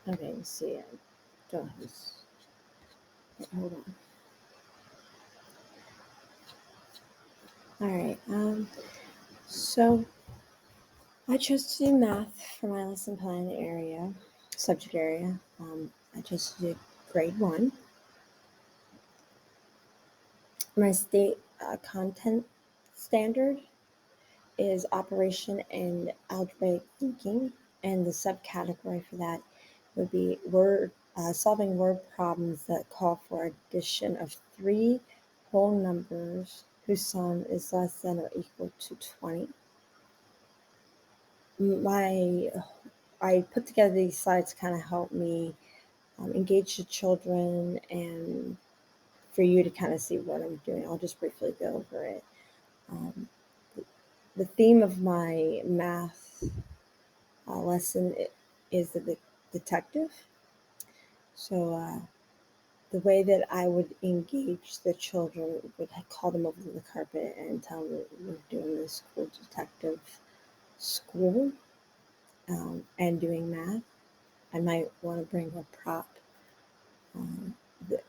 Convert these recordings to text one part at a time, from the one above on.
Okay, let's see. Don't have this. Hold on. All right. So I chose to do math for my lesson plan area, subject area. I chose to do grade 1. My state content standard is operation and algebraic thinking, and the subcategory for that would be solving word problems that call for addition of 3 whole numbers whose sum is less than or equal to 20. I put together these slides to kind of help me engage the children and for you to kind of see what I'm doing. I'll just briefly go over it. The theme of my math lesson is the detective. So the way that I would engage the children would call them over to the carpet and tell them that we're doing this school detective school and doing math. I might want to bring a prop,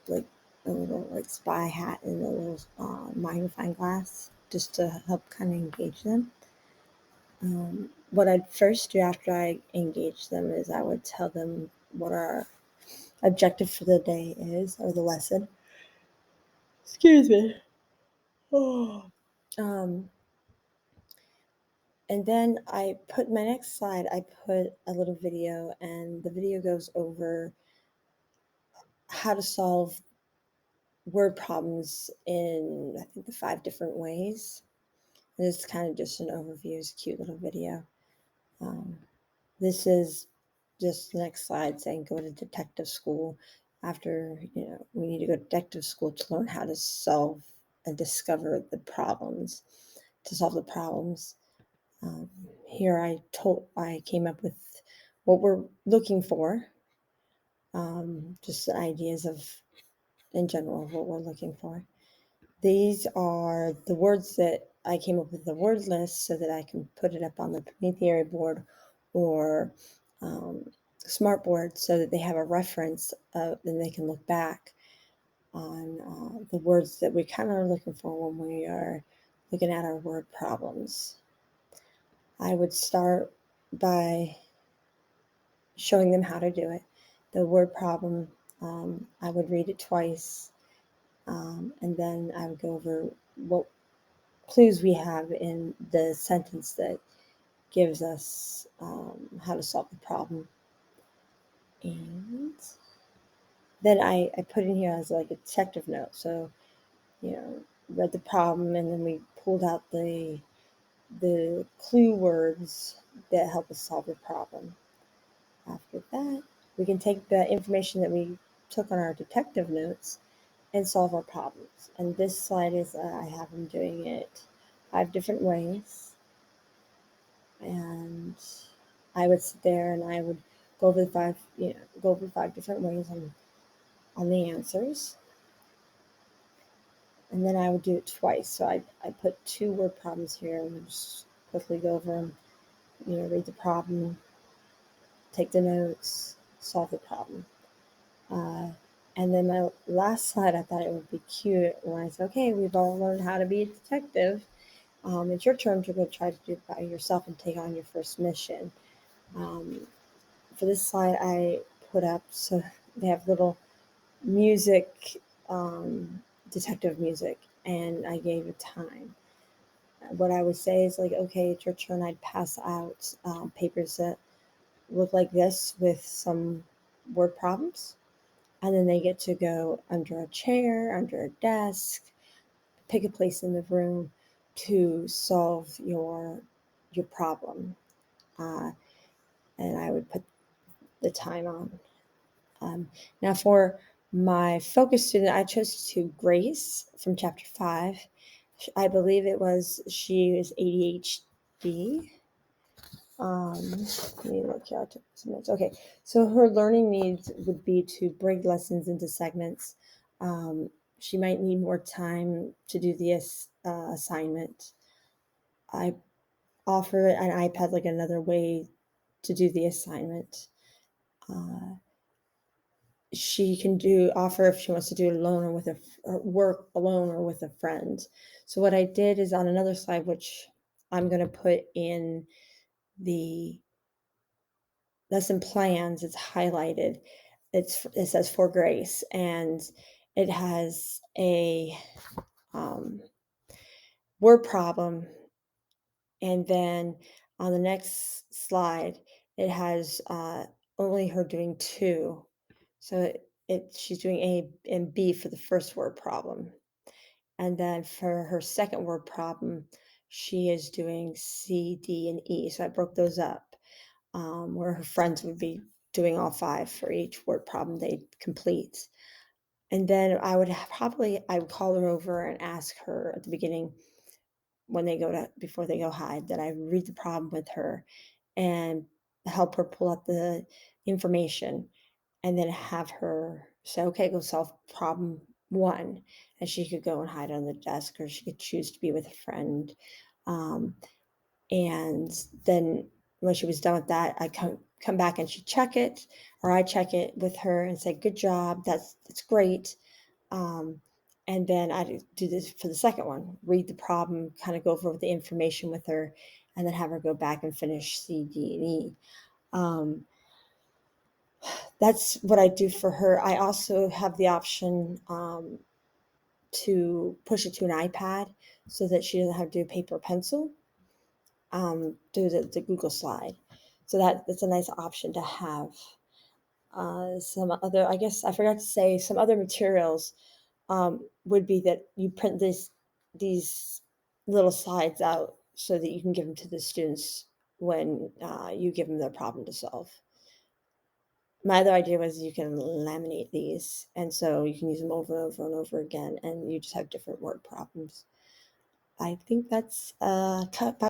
like a little like spy hat and a little magnifying glass, just to help kind of engage them. What I'd first do after I engage them is I would tell them what our objective for the day is, or the lesson. Excuse me. Oh. And then I put my next slide, I put a little video, and the video goes over how to solve word problems in, I think, the 5 different ways. And it's kind of just an overview. It's a cute little video. This is just the next slide saying go to detective school. After, we need to go to detective school to learn how to solve and discover the problems, to solve the problems. Here I came up with what we're looking for, just ideas in general of what we're looking for. These are the words that I came up with, the word list, so that I can put it up on the Prometheus board or Smartboard, so that they have a reference, and they can look back on the words that we kind of are looking for when we are looking at our word problems. I would start by showing them how to do it. The word problem, I would read it twice, and then I would go over what clues we have in the sentence that gives us how to solve the problem. And then I put in here as like a detective note. So, read the problem, and then we pulled out the clue words that help us solve the problem. After that, we can take the information that we took on our detective notes and solve our problems. And this slide is, I have them doing it 5 different ways. And I would sit there and I would go over the 5 different ways on the answers. And then I would do it twice. So I put 2 word problems here, and we'll just quickly go over them. Read the problem, take the notes, solve the problem. And then my last slide, I thought it would be cute when I said, okay, we've all learned how to be a detective. It's your turn to go try to do it by yourself and take on your first mission. For this slide, I put up, so they have little music, detective music, and I gave a time. What I would say is like, okay, it's your turn. I'd pass out papers that look like this with some word problems. And then they get to go under a chair, under a desk, pick a place in the room to solve your problem. And I would put the time on. Now for my focus student, I chose to Grace from chapter 5. I believe she is ADHD. Let me look here. I took some notes. Okay, so her learning needs would be to break lessons into segments. She might need more time to do the assignment. I offer an iPad like another way to do the assignment. she can do offer if she wants to do it alone or with or work alone or with a friend. So what I did is on another slide, which I'm going to put in the lesson plans, it's highlighted. It says for grace, and it has a word problem, and then on the next slide, it has only her doing two. So she's doing A and B for the first word problem. And then for her second word problem, she is doing C, D, and E. So I broke those up, where her friends would be doing all five for each word problem they complete. And then I would call her over and ask her at the beginning when they go to before they go hide that I read the problem with her and help her pull up the information, and then have her say, okay, go solve problem one. And she could go and hide on the desk, or she could choose to be with a friend. Um, and then when she was done with that, I come back and she'd check it, or I check it with her and say, good job, that's great. Um, and then I do this for the second one, read the problem, kind of go over the information with her, and then have her go back and finish C, D, and E. Um, that's what I do for her. I also have the option to push it to an iPad so that she doesn't have to do paper pencil, do the Google slide. So that's a nice option to have. Some other, I guess I forgot to say, some other materials would be that you print these little slides out so that you can give them to the students when you give them their problem to solve. My other idea was you can laminate these, and so you can use them over and over and over again, and you just have different word problems. I think that's cut.